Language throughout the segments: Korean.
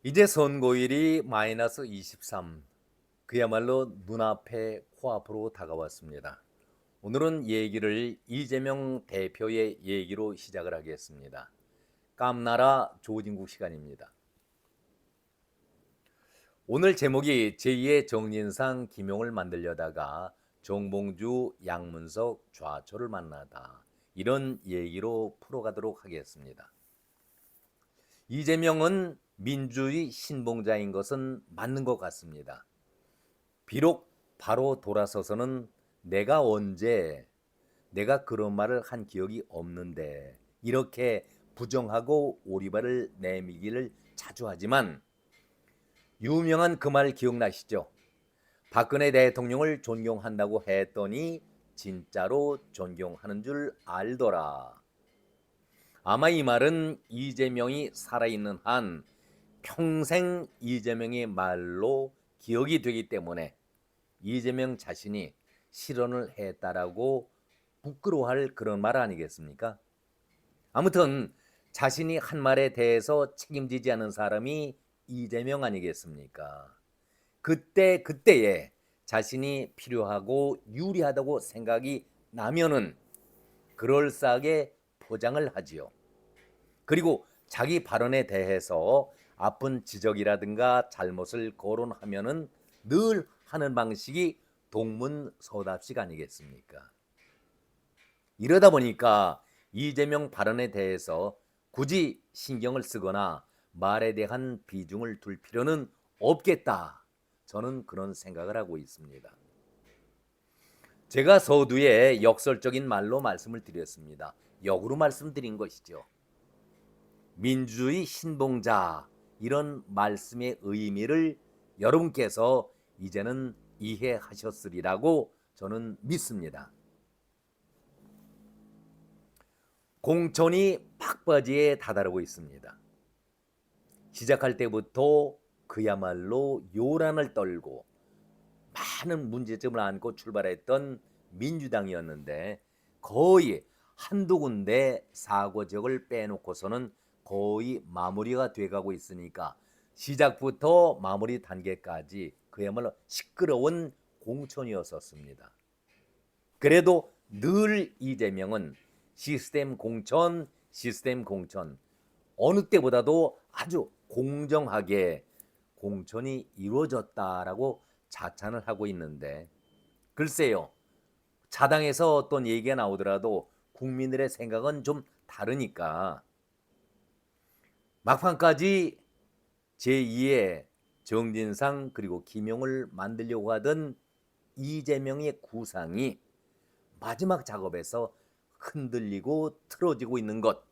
이제 선고일이 마이너스 23. 그야말로 눈앞에 코앞으로 다가왔습니다. 오늘은 얘기를 이재명 대표의 얘기로 시작을 하겠습니다. 깜나라 조진국 시간입니다. 오늘 제목이 제2의 정진상 김용을 만들려다가 정봉주 양문석 좌초를 만나다, 이런 얘기로 풀어가도록 하겠습니다. 이재명은 민주주의 신봉자인 것은 맞는 것 같습니다. 비록 바로 돌아서서는 내가 그런 말을 한 기억이 없는데, 이렇게 부정하고 오리발을 내밀기를 자주 하지만, 유명한 그 말 기억나시죠? 박근혜 대통령을 존경한다고 했더니 진짜로 존경하는 줄 알더라. 아마 이 말은 이재명이 살아있는 한 평생 이재명의 말로 기억이 되기 때문에 이재명 자신이 실언을 했다라고 부끄러워할 그런 말 아니겠습니까? 아무튼 자신이 한 말에 대해서 책임지지 않은 사람이 이재명 아니겠습니까? 그때에 자신이 필요하고 유리하다고 생각이 나면은 그럴싸하게 포장을 하지요. 그리고 자기 발언에 대해서 아픈 지적이라든가 잘못을 거론하면은 늘 하는 방식이 동문서답식 아니겠습니까? 이러다 보니까 이재명 발언에 대해서 굳이 신경을 쓰거나 말에 대한 비중을 둘 필요는 없겠다, 저는 그런 생각을 하고 있습니다. 제가 서두에 역설적인 말로 말씀을 드렸습니다. 역으로 말씀드린 것이죠. 민주주의 신봉자, 이런 말씀의 의미를 여러분께서 이제는 이해하셨으리라고 저는 믿습니다. 공천이 막바지에 다다르고 있습니다. 시작할 때부터 그야말로 요란을 떨고 많은 문제점을 안고 출발했던 민주당이었는데, 거의 한두 군데 사고 지역을 빼놓고서는 거의 마무리가 돼가고 있으니까 시작부터 마무리 단계까지 그야말로 시끄러운 공천이었었습니다. 그래도 늘 이재명은 시스템 공천, 어느 때보다도 아주 공정하게 공천이 이루어졌다라고 자찬을 하고 있는데, 글쎄요, 자당에서 어떤 얘기가 나오더라도 국민들의 생각은 좀 다르니까 막판까지 제2의 정진상 그리고 김용을 만들려고 하던 이재명의 구상이 마지막 작업에서 흔들리고 틀어지고 있는 것,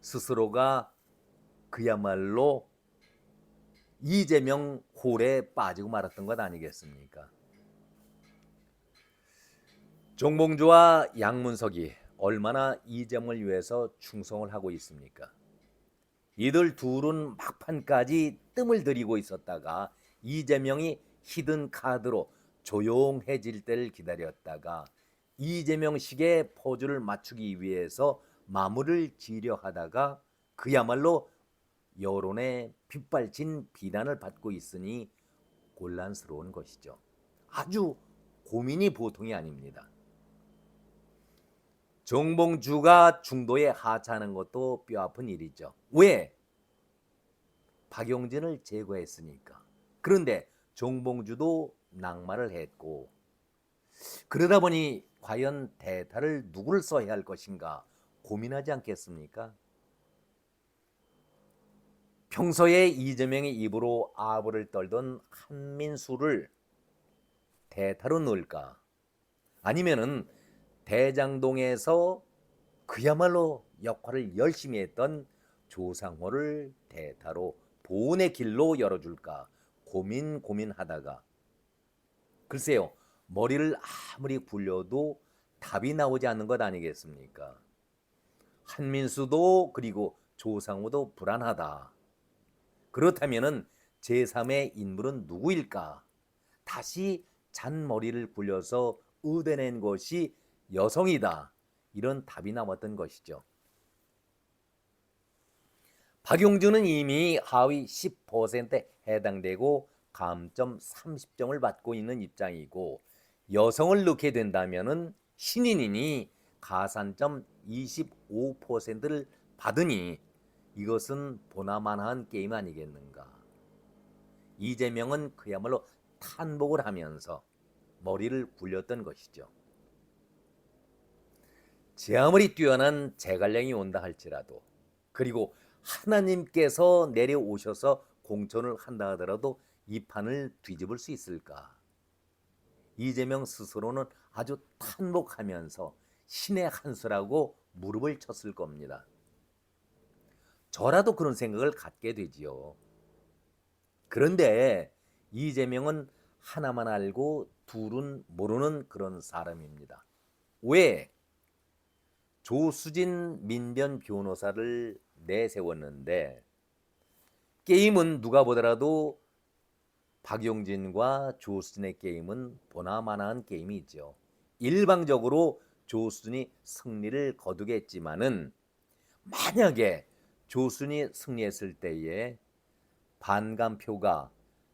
스스로가 그야말로 이재명 홀에 빠지고 말았던 것 아니겠습니까? 정봉주와 양문석이 얼마나 이재명을 위해서 충성을 하고 있습니까? 이들 둘은 막판까지 뜸을 들이고 있었다가 이재명이 히든 카드로 조용해질 때를 기다렸다가 이재명식의 포즈를 맞추기 위해서 마무리를 지려 하다가 그야말로 여론의 빗발친 비난을 받고 있으니 곤란스러운 것이죠. 아주 고민이 보통이 아닙니다. 정봉주가 중도에 하차하는 것도 뼈아픈 일이죠. 왜? 박용진을 제거했으니까. 그런데 정봉주도 낙마를 했고, 그러다 보니 과연 대타를 누구를 써야 할 것인가 고민하지 않겠습니까? 평소에 이재명의 입으로 아부를 떨던 한민수를 대타로 넣을까? 아니면은 대장동에서 그야말로 역할을 열심히 했던 조상호를 대타로 보훈의 길로 열어줄까 고민하다가, 글쎄요, 머리를 아무리 굴려도 답이 나오지 않는 것 아니겠습니까? 한민수도 그리고 조상호도 불안하다. 그렇다면은 제3의 인물은 누구일까? 다시 잔머리를 굴려서 얻어낸 것이 여성이다, 이런 답이 나왔던 것이죠. 박용진은 이미 하위 10%에 해당되고 감점 30점을 받고 있는 입장이고, 여성을 넣게 된다면은 신인이니 가산점 25%를 받으니 이것은 보나마나한 게임 아니겠는가. 이재명은 그야말로 탄복을 하면서 머리를 굴렸던 것이죠. 제 아무리 뛰어난 제갈량이 온다 할지라도, 그리고 하나님께서 내려오셔서 공천을 한다 하더라도 이 판을 뒤집을 수 있을까? 이재명 스스로는 아주 탄복하면서 신의 한 수라고 무릎을 쳤을 겁니다. 저라도 그런 생각을 갖게 되지요. 그런데 이재명은 하나만 알고 둘은 모르는 그런 사람입니다. 왜? 조수진 민변 변호사를 내세웠는데, 게임은 누가 보더라도 박용진과 조수진의 게임은 보나마나한 게임이죠. 일방적으로 조수진이 승리를 거두겠지만은, 만약에 조수진이 승리했을 때에 반감표가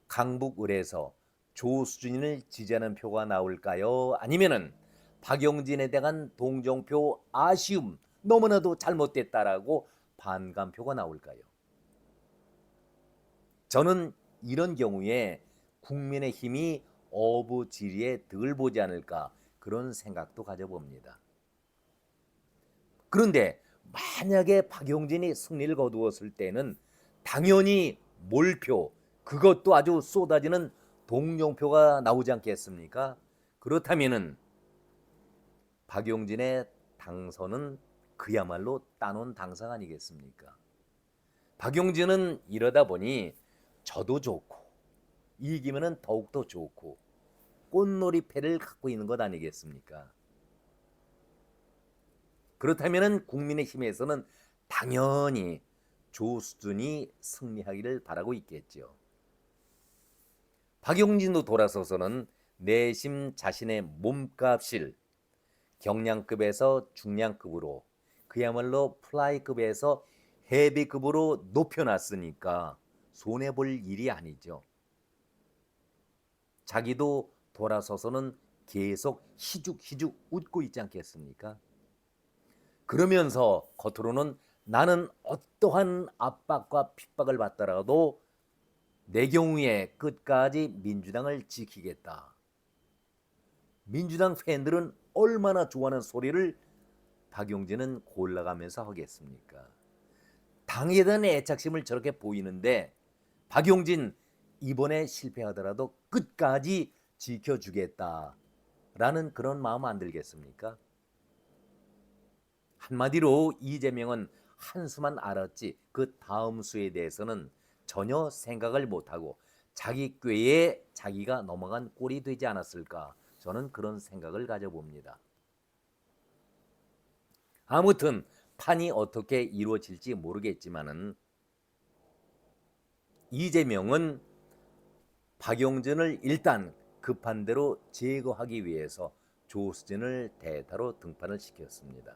강북을에서 조수진을 지지하는 표가 나올까요? 아니면은 박용진에 대한 동정표 아쉬움, 너무나도 잘못됐다라고 반감표가 나올까요? 저는 이런 경우에 국민의힘이 어부지리에 덜 보지 않을까, 그런 생각도 가져봅니다. 그런데 만약에 박용진이 승리를 거두었을 때는 당연히 몰표, 그것도 아주 쏟아지는 동정표가 나오지 않겠습니까? 그렇다면은 박용진의 당선은 그야말로 따놓은 당상 아니겠습니까? 박용진은 이러다 보니 저도 좋고 이기면은 더욱더 좋고 꽃놀이패를 갖고 있는 것 아니겠습니까? 그렇다면은 국민의힘에서는 당연히 조수진이 승리하기를 바라고 있겠죠. 박용진도 돌아서서는 내심 자신의 몸값을 경량급에서 중량급으로, 그야말로 플라이급에서 헤비급으로 높여놨으니까 손해볼 일이 아니죠. 자기도 돌아서서는 계속 희죽희죽 웃고 있지 않겠습니까? 그러면서 겉으로는 나는 어떠한 압박과 핍박을 받더라도 내 경우에 끝까지 민주당을 지키겠다. 민주당 팬들은 얼마나 좋아하는 소리를 박용진은 골라가면서 하겠습니까? 당에 대한 애착심을 저렇게 보이는데, 박용진 이번에 실패하더라도 끝까지 지켜주겠다라는 그런 마음 안 들겠습니까? 한마디로 이재명은 한 수만 알았지 그 다음 수에 대해서는 전혀 생각을 못하고 자기 꾀에 자기가 넘어간 꼴이 되지 않았을까, 저는 그런 생각을 가져봅니다. 아무튼 판이 어떻게 이루어질지 모르겠지만은 이재명은 박용진을 일단 급한 대로 제거하기 위해서 조수진을 대타로 등판을 시켰습니다.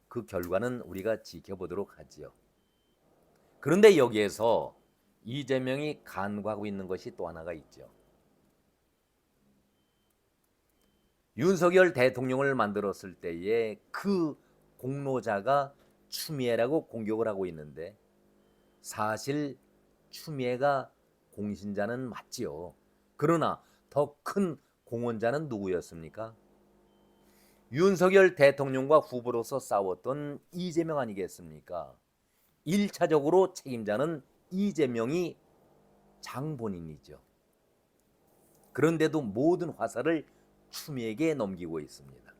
그 결과는 우리가 지켜보도록 하지요. 그런데 여기에서 이재명이 간과하고 있는 것이 또 하나가 있죠. 윤석열 대통령을 만들었을 때에 그 공로자가 추미애라고 공격을 하고 있는데, 사실 추미애가 공신자는 맞지요. 그러나 더 큰 공헌자는 누구였습니까? 윤석열 대통령과 후보로서 싸웠던 이재명 아니겠습니까? 1차적으로 책임자는 이재명이 장본인이죠. 그런데도 모든 화살을 추미애에게 넘기고 있습니다.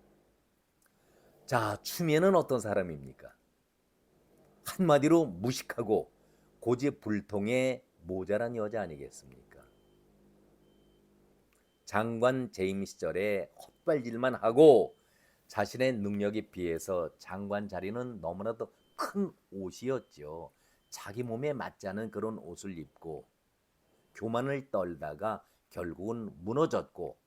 자, 추미애는 어떤 사람입니까? 한마디로 무식하고 고집불통의 모자란 여자 아니겠습니까? 장관 재임 시절에 헛발질만 하고 자신의 능력에 비해서 장관 자리는 너무나도 큰 옷이었죠. 자기 몸에 맞지 않은 그런 옷을 입고 교만을 떨다가 결국은 무너졌고,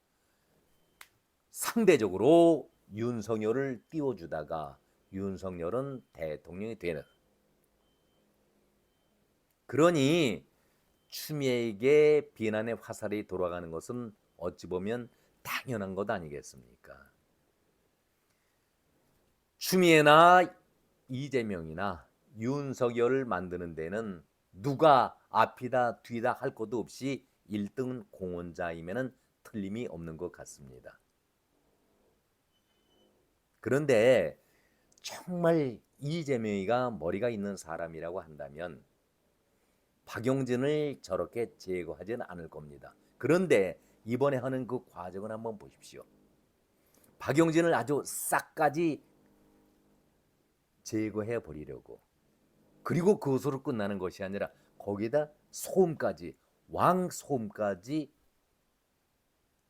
상대적으로 윤석열을 띄워주다가 윤석열은 대통령이 되는, 그러니 추미애에게 비난의 화살이 돌아가는 것은 어찌 보면 당연한 것 아니겠습니까? 추미애나 이재명이나 윤석열을 만드는 데는 누가 앞이다 뒤다 할 것도 없이 1등 공헌자임에는 틀림이 없는 것 같습니다. 그런데 정말 이재명이가 머리가 있는 사람이라고 한다면 박용진을 저렇게 제거하지는 않을 겁니다. 그런데 이번에 하는 그 과정을 한번 보십시오. 박용진을 아주 싹까지 제거해 버리려고, 그리고 그것으로 끝나는 것이 아니라 거기다 소음까지, 왕소음까지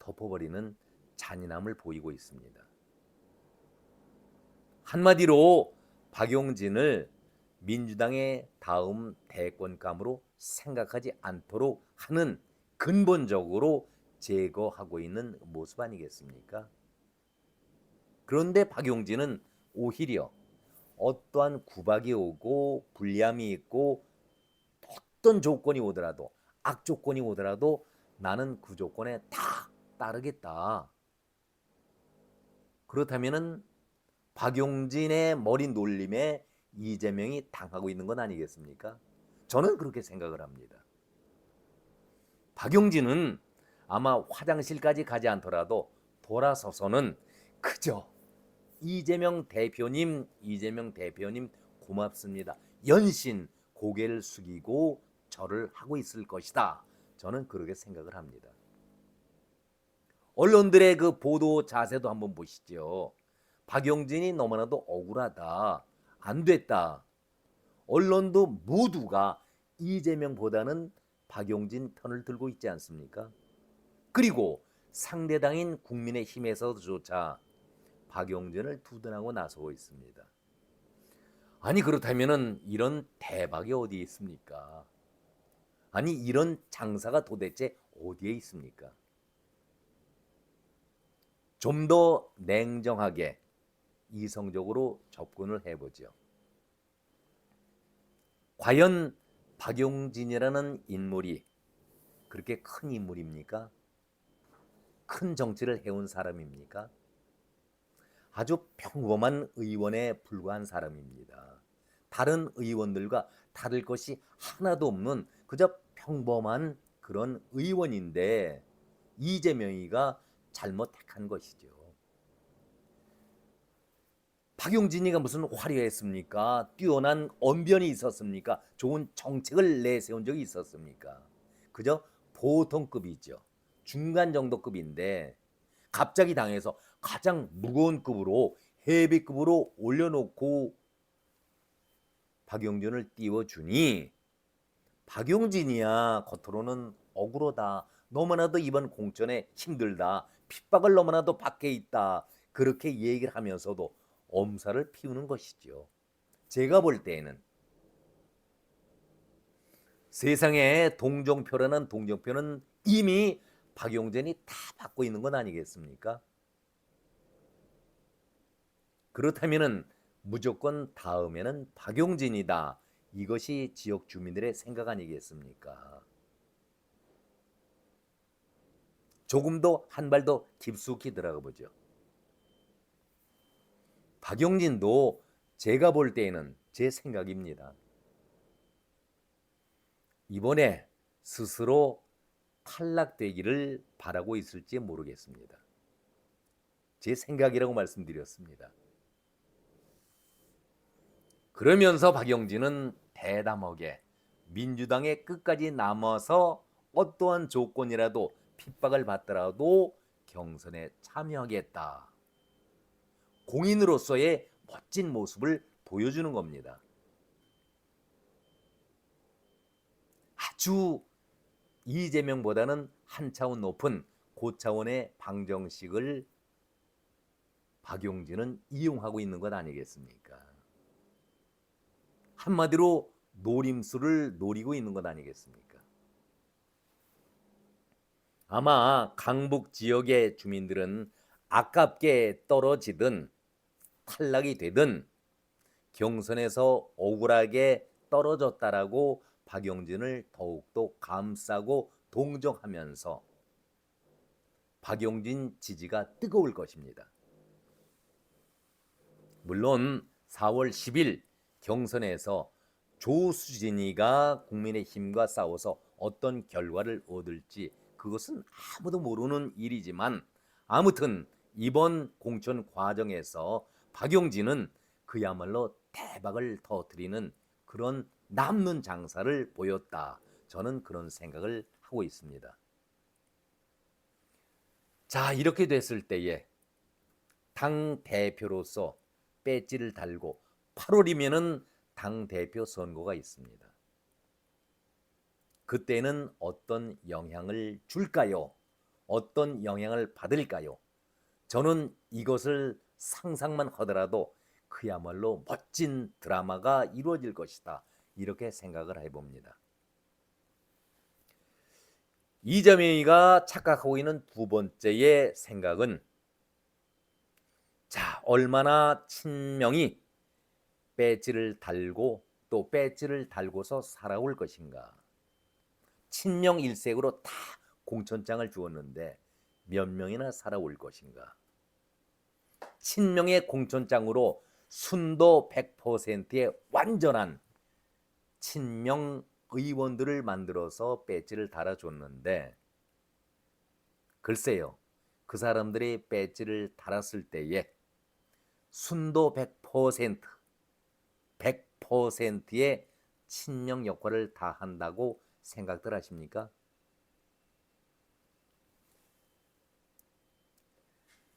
덮어버리는 잔인함을 보이고 있습니다. 한마디로 박용진을 민주당의 다음 대권감으로 생각하지 않도록 하는, 근본적으로 제거하고 있는 모습 아니겠습니까? 그런데 박용진은 오히려 어떠한 구박이 오고 불리함이 있고 어떤 조건이 오더라도, 악조건이 오더라도 나는 그 조건에 다 따르겠다. 그렇다면은 박용진의 머리 놀림에 이재명이 당하고 있는 건 아니겠습니까? 저는 그렇게 생각을 합니다. 박용진은 아마 화장실까지 가지 않더라도 돌아서서는 그저 이재명 대표님 고맙습니다, 연신 고개를 숙이고 절을 하고 있을 것이다. 저는 그렇게 생각을 합니다. 언론들의 그 보도 자세도 한번 보시죠. 박용진이 너무나도 억울하다, 안 됐다. 언론도 모두가 이재명보다는 박용진 편을 들고 있지 않습니까? 그리고 상대당인 국민의힘에서조차 박용진을 두둔하고 나서고 있습니다. 아니 그렇다면은 이런 대박이 어디에 있습니까? 아니 이런 장사가 도대체 어디에 있습니까? 좀 더 냉정하게 이성적으로 접근을 해보죠. 과연 박용진이라는 인물이 그렇게 큰 인물입니까? 큰 정치를 해온 사람입니까? 아주 평범한 의원에 불과한 사람입니다. 다른 의원들과 다를 것이 하나도 없는 그저 평범한 그런 의원인데 이재명이가 잘못 택한 것이죠. 박용진이가 무슨 화려했습니까? 뛰어난 언변이 있었습니까? 좋은 정책을 내세운 적이 있었습니까? 그저 보통급이죠. 중간 정도급인데 갑자기 당해서 가장 무거운 급으로, 헤비급으로 올려놓고 박용진을 띄워주니 박용진이야 겉으로는 억울하다, 너무나도 이번 공천에 힘들다, 핍박을 너무나도 받게 있다, 그렇게 얘기를 하면서도 엄살을 피우는 것이죠. 제가 볼 때에는 세상에 동정표라는 동정표는 이미 박용진이 다 받고 있는 건 아니겠습니까? 그렇다면은 무조건 다음에는 박용진이다, 이것이 지역 주민들의 생각 아니겠습니까? 조금 더 한 발 더 깊숙이 들어가 보죠. 박용진도 제가 볼 때에는, 제 생각입니다, 이번에 스스로 탈락되기를 바라고 있을지 모르겠습니다. 제 생각이라고 말씀드렸습니다. 그러면서 박용진은 대담하게 민주당에 끝까지 남아서 어떠한 조건이라도 핍박을 받더라도 경선에 참여하겠다, 공인으로서의 멋진 모습을 보여주는 겁니다. 아주 이재명보다는 한 차원 높은 고차원의 방정식을 박용진은 이용하고 있는 것 아니겠습니까? 한마디로 노림수를 노리고 있는 것 아니겠습니까? 아마 강북 지역의 주민들은 아깝게 떨어지든 탈락이 되든 경선에서 억울하게 떨어졌다라고 박용진을 더욱더 감싸고 동정하면서 박용진 지지가 뜨거울 것입니다. 물론 4월 10일 경선에서 조수진이가 국민의힘과 싸워서 어떤 결과를 얻을지 그것은 아무도 모르는 일이지만 아무튼 이번 공천 과정에서 박용진은 그야말로 대박을 터뜨리는 그런 남는 장사를 보였다. 저는 그런 생각을 하고 있습니다. 자, 이렇게 됐을 때에 당 대표로서 배지를 달고 8월이면은 당 대표 선거가 있습니다. 그때는 어떤 영향을 줄까요? 어떤 영향을 받을까요? 저는 이것을 상상만 하더라도 그야말로 멋진 드라마가 이루어질 것이다. 이렇게 생각을 해봅니다. 이재명이가 착각하고 있는 두 번째의 생각은 자, 얼마나 친명이 배지를 달고 또 배지를 달고서 살아올 것인가. 친명 일색으로 다 공천장을 주었는데 몇 명이나 살아올 것인가. 친명의 공천장으로 순도 100%의 완전한 친명 의원들을 만들어서 배지를 달아줬는데 글쎄요. 그 사람들이 배지를 달았을 때에 순도 100%의 친명 역할을 다 한다고 생각들 하십니까?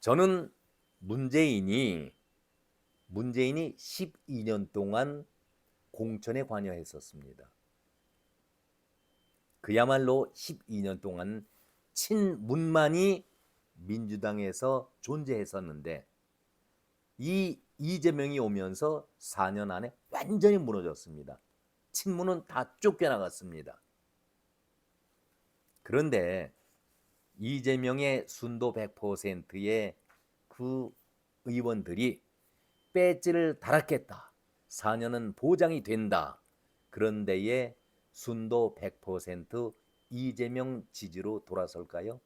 저는 문재인이 12년 동안 공천에 관여했었습니다. 그야말로 12년 동안 친문만이 민주당에서 존재했었는데 이 이재명이 오면서 4년 안에 완전히 무너졌습니다. 친문은 다 쫓겨나갔습니다. 그런데 이재명의 순도 100%의 그 의원들이 배지를 달았겠다. 4년은 보장이 된다. 그런데에 순도 100% 이재명 지지로 돌아설까요?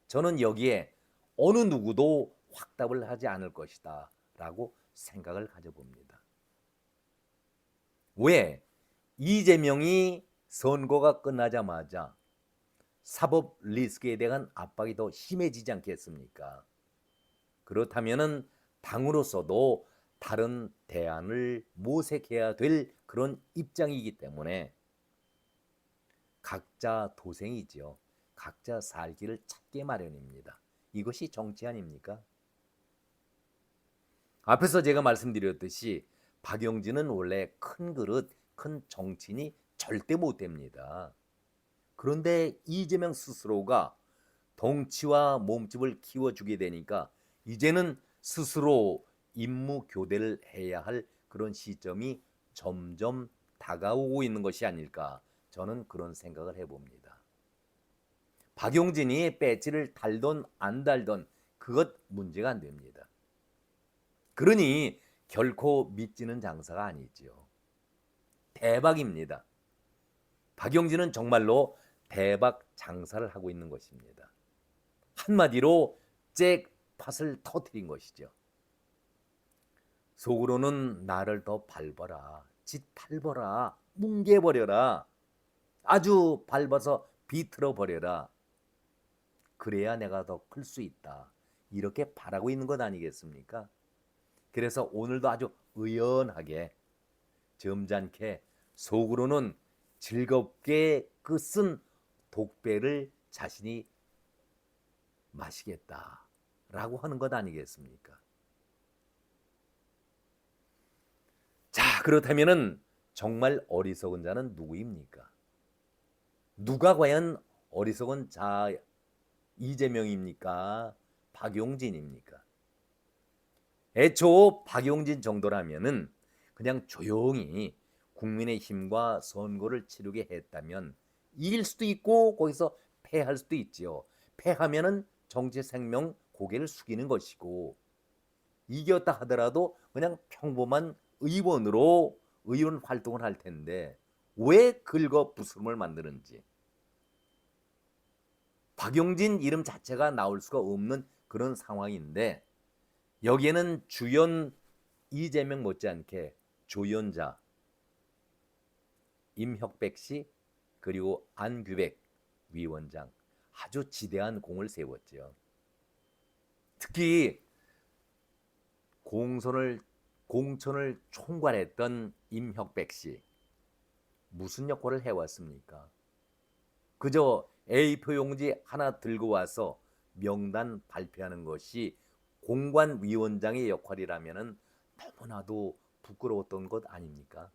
저는 여기에 어느 누구도 확답을 하지 않을 것이다 라고 생각을 가져봅니다. 왜? 이재명이 선거가 끝나자마자 사법 리스크에 대한 압박이 더 심해지지 않겠습니까? 그렇다면 당으로서도 다른 대안을 모색해야 될 그런 입장이기 때문에 각자 도생이지요. 각자 살 길을 찾게 마련입니다. 이것이 정치 아닙니까? 앞에서 제가 말씀드렸듯이 박용진은 원래 큰 그릇, 큰 정치인이 절대 못 됩니다. 그런데 이재명 스스로가 덩치와 몸집을 키워주게 되니까 이제는 스스로 임무 교대를 해야 할 그런 시점이 점점 다가오고 있는 것이 아닐까 저는 그런 생각을 해봅니다. 박용진이 배지를 달던 안 달던 그것 문제가 안 됩니다. 그러니 결코 믿지는 장사가 아니지요. 대박입니다. 박용진은 정말로 대박 장사를 하고 있는 것입니다. 한마디로 잭팟을 터뜨린 것이죠. 속으로는 나를 더 밟아라, 짓밟아라, 뭉개버려라, 아주 밟아서 비틀어 버려라. 그래야 내가 더 클 수 있다. 이렇게 바라고 있는 것 아니겠습니까? 그래서 오늘도 아주 의연하게 점잖게 속으로는 즐겁게 그 쓴 독배를 자신이 마시겠다라고 하는 것 아니겠습니까? 자, 그렇다면은 정말 어리석은 자는 누구입니까? 누가 과연 어리석은 자 이재명입니까? 박용진입니까? 애초 박용진 정도라면은 그냥 조용히 국민의힘과 선거를 치르게 했다면 이길 수도 있고 거기서 패할 수도 있지요. 패하면은 정치 생명 고개를 숙이는 것이고 이겼다 하더라도 그냥 평범한 의원으로 의원 활동을 할 텐데 왜 긁어 부스럼을 만드는지, 박용진 이름 자체가 나올 수가 없는 그런 상황인데 여기에는 주연 이재명 못지않게 조연자 임혁백 씨 그리고 안규백 위원장 아주 지대한 공을 세웠죠. 특히 공천을 총괄했던 임혁백 씨 무슨 역할을 해왔습니까? 그저 A4 용지 하나 들고 와서 명단 발표하는 것이 공관위원장의 역할이라면 너무나도 부끄러웠던 것 아닙니까?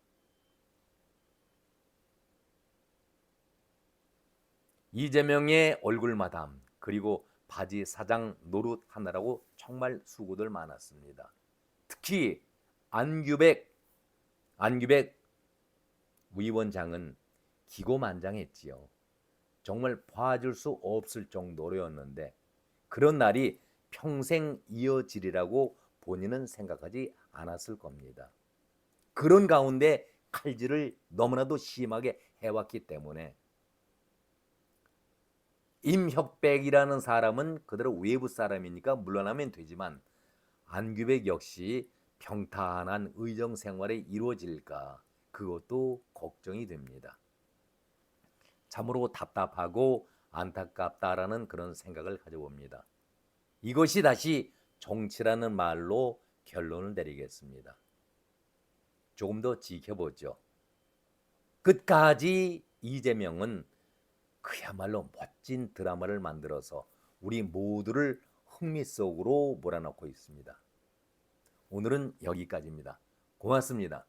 이재명의 얼굴 마담 그리고 바지 사장 노릇 하느라고 정말 수고들 많았습니다. 특히 안규백 위원장은 기고만장했지요. 정말 봐줄 수 없을 정도로였는데 그런 날이 평생 이어지리라고 본인은 생각하지 않았을 겁니다. 그런 가운데 칼질을 너무나도 심하게 해왔기 때문에 임혁백이라는 사람은 그대로 외부 사람이니까 물러나면 되지만 안규백 역시 평탄한 의정 생활이 이루어질까 그것도 걱정이 됩니다. 참으로 답답하고 안타깝다라는 그런 생각을 가져봅니다. 이것이 다시 정치라는 말로 결론을 내리겠습니다. 조금 더 지켜보죠. 끝까지 이재명은 그야말로 멋진 드라마를 만들어서 우리 모두를 흥미 속으로 몰아넣고 있습니다. 오늘은 여기까지입니다. 고맙습니다.